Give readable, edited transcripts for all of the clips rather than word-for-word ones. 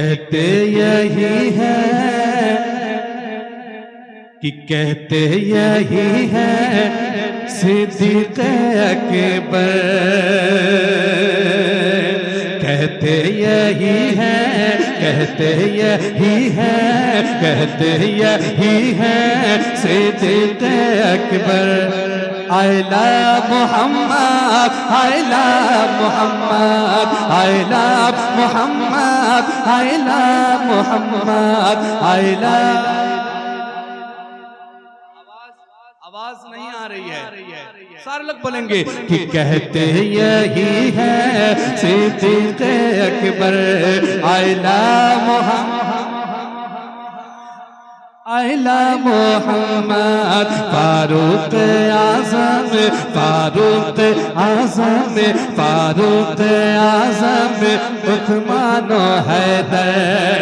कहते यही है कि कहते यही है सिद्दीक़ अकबर, कहते यही है, कहते यही है, कहते यही है Siddiq Akbar. I love Muhammad, I love Muhammad, I love Muhammad, I love Muhammad, I love। आवाज नहीं आ रही है, सारे लोग बोलेंगे कि कहते यही है Siddiq Akbar. I love Muhammad, I love Muhammad, Farooq Azam, Farooq Azam, Farooq Azam, Usman Haider.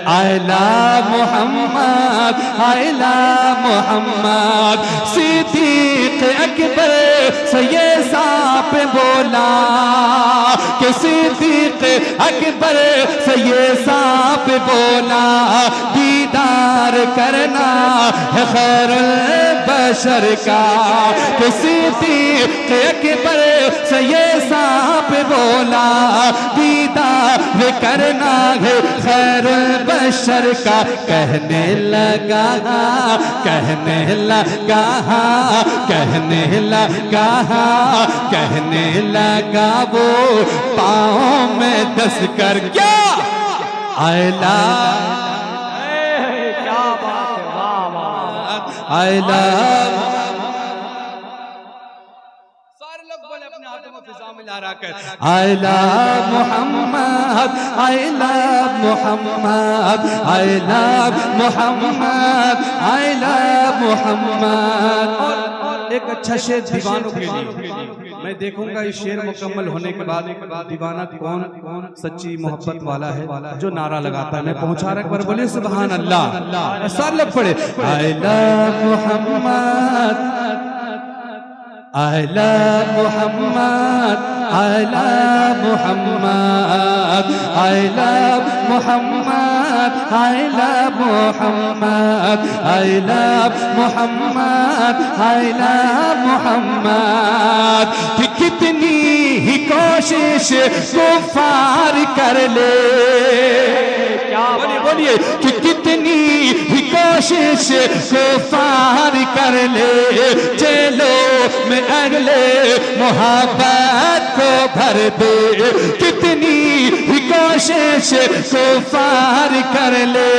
I love Muhammad, I love Muhammad, Siddiq Akbar से ये सांप बोला कि सिद्दीक़ अकबर से ये सांप बोला, दीदार करना है खैरुल बशर का। कि सिद्दीक़ अकबर से ये सांप बोला, दीदार करना है खैरुल बशर का। कहने लगा, कहने लगा, कहने लगा, कहने लगा वो पाँव में दस कर क्या आयला। क्या बात है, वाह वाह, आयला। सारे लोग बोले अपने हाथों में फिजा मिला रहा कर, I love Muhammad, I love Muhammad, I love Muhammad, I love Muhammad। और एक अच्छा शेर दीवानों के लिए मैं देखूंगा इस शेर मुकम्मल होने के बाद दीवाना कौन सच्ची मोहब्बत वाला है जो नारा लगाता है। मैं पहुंचा रहा पर बोले सुभान अल्लाह, सारे लोग पढ़े I love Muhammad, I love Muhammad, I love Muhammad, I love Muhammad, I love Muhammad, I love Muhammad, I love Muhammad। कि कितनी ही कोशिश कुफार कर ले, बोलिए बोलिए, कि कितनी ही कोशिश कुफार कर ले, जेलों में अगले मोहब्बत को भर दे। कितनी ही कोशिश कुफार कर ले,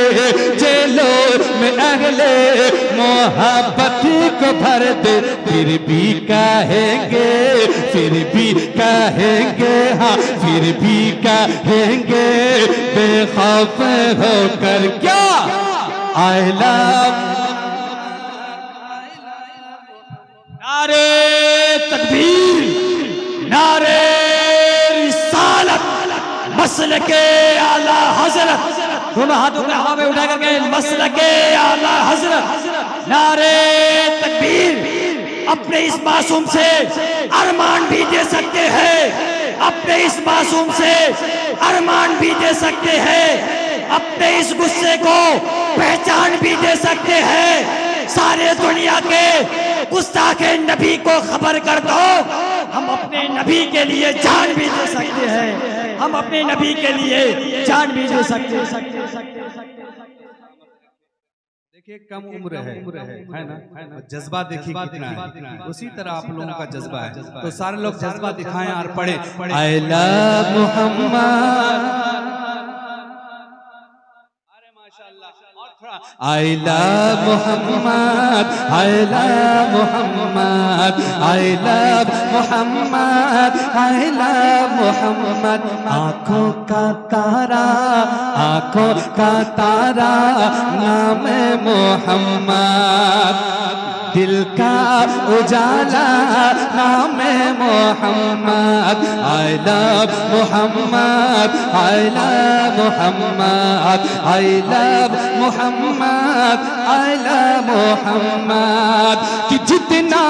जेलों में अगले मोहब्बत को भर दे। फिर भी कहेंगे, फिर भी कहेंगे, हाँ फिर भी कहेंगे बेखौफ होकर क्या I love। नारे तकबीर, नारे रिसालत, मसलके आला हज़रत, दोनों हाथों को हवा में उठा करके मसलके आला हज़रत, नारे तकबीर। अपने इस मासूम से अरमान भी दे सकते हैं, अपने इस मासूम से अरमान भी दे सकते हैं, अपने इस गुस्से को पहचान भी दे सकते हैं। सारे दुनिया के गुस्ताखे नबी को खबर कर दो, हम अपने नबी के लिए जान भी दे सकते हैं, हम अपने नबी के लिए जान भी दे सकते हैं। देखिए कम उम्र है ना, जज्बा देखिए कितना है, उसी तरह आप लोगों का जज्बा है, तो सारे लोग जज्बा दिखाएं और पढ़े I love Muhammad। I love Muhammad, I love Muhammad, I love Muhammad, I love Muhammad। आँखों का तारा, आँखों का तारा नाम मोहम्मद, दिल का उजाला नाम Mohammad. I love Muhammad, I love Muhammad, I love Muhammad, I love Muhammad। कि जितना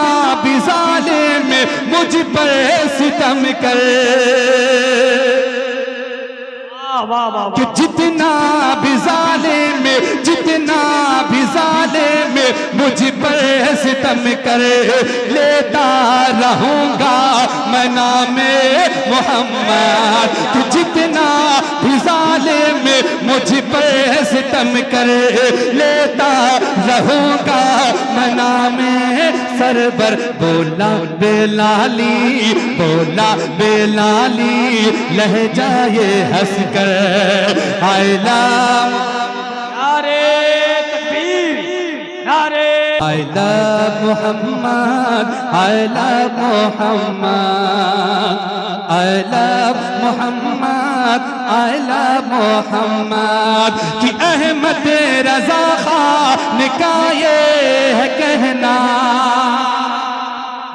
भी जालिम मुझ पर सितम कर, कि जितना भी जालिम मुझ पर सितम करे, लेता रहूंगा मैं नामे मोहम्मद। कि जितना भी जालिम मुझ पर सितम करे, लेता रहूंगा मैं नामे सरवर। बोला बेलाली लहजा ये हंस कर, आयला नारे तकबीर, नारे I love Muhammad, I love Muhammad, I love Muhammad, I love Muhammad। कि अहमद रज़ा खान का ये है कहना,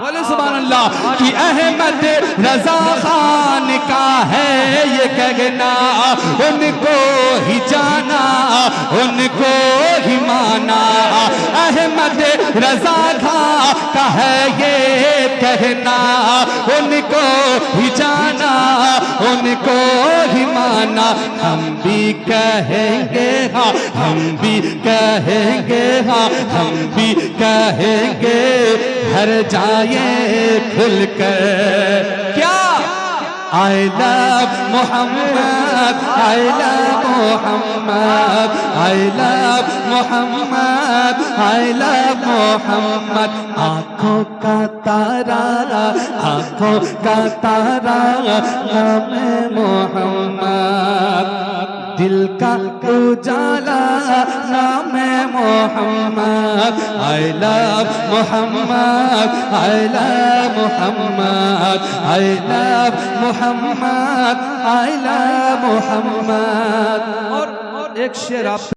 बोले सुभान अल्लाह। कि अहमद रज़ा खान का है ये कहना, उनको ही जाना उनको ही माना। अहमद रज़ा खान का है ये कहना, उनको ही जाना उनको ही माना। हम भी कहेंगे हाँ, हम भी कहेंगे हाँ, हम भी कहेंगे हर जाए खुलकर। क्या? I love Muhammad, I love Muhammad, I love Muhammad, I love Muhammad। आँखों का तारा नाम मोहम्मद, दिल का उजाला नाम Mohammad. I love Muhammad, I love Muhammad, I love Muhammad, I love Muhammad। और एक शेर आप